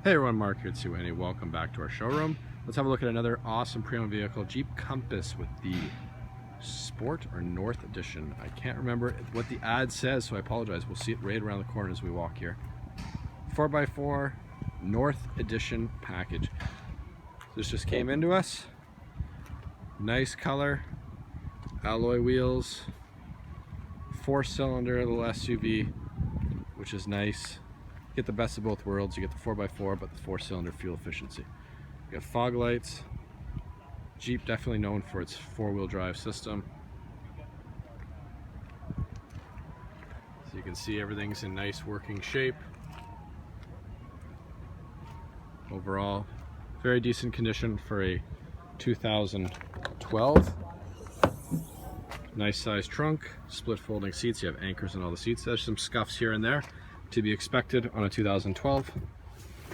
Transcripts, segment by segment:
Hey everyone, Mark here at Suwannee. Welcome back to our showroom. Let's have a look at another awesome pre-owned vehicle, Jeep Compass with the Sport or North Edition. I can't remember what the ad says, so I apologize. We'll see it right around the corner as we walk here. 4x4 North Edition package. This just came into us. Nice color, alloy wheels, 4-cylinder little SUV, which is nice. Get the best of both worlds. You get the 4x4 but the 4-cylinder fuel efficiency. You got fog lights. Jeep definitely known for its 4-wheel drive system. So you can see everything's in nice working shape. Overall, very decent condition for a 2012. Nice size trunk, split folding seats. You have anchors on all the seats. There's some scuffs here and there to be expected on a 2012.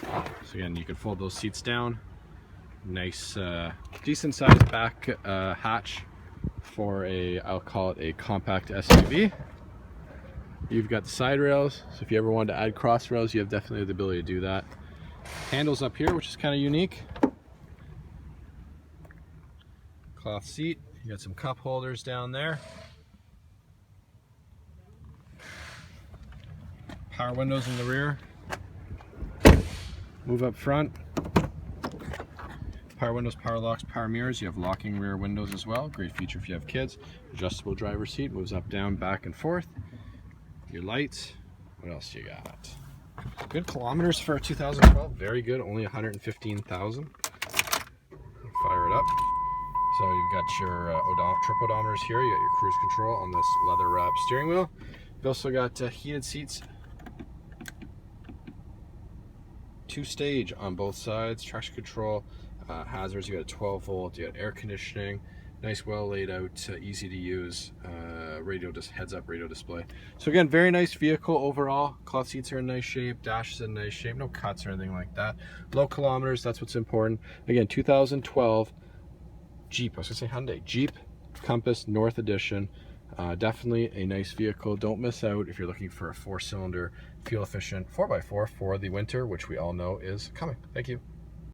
So again, you can fold those seats down. Nice, decent sized back hatch for a, I'll call it a compact SUV. You've got the side rails, so if you ever wanted to add cross rails, you have definitely the ability to do that. Handles up here, which is kind of unique. Cloth seat. You got some cup holders down there. Power windows in the rear. Move up front. Power windows, power locks, power mirrors. You have locking rear windows as well. Great feature if you have kids. Adjustable driver seat. Moves up, down, back, and forth. Your lights. What else you got? Good kilometers for a 2012. Very good. Only 115,000. Fire it up. So you've got your trip odometers here. You got your cruise control on this leather wrap steering wheel. You've also got heated seats. 2-stage on both sides, traction control, hazards. You got a 12-volt, you got air conditioning, nice, well laid out, easy to use heads-up radio display. So again, very nice vehicle overall. Cloth seats are in nice shape, dash is in nice shape, no cuts or anything like that. Low kilometers, that's what's important. Again, 2012 Jeep, I was gonna say Hyundai, Jeep Compass North Edition. Definitely a nice vehicle. Don't miss out if you're looking for a 4-cylinder, fuel efficient 4x4 for the winter, which we all know is coming. Thank you.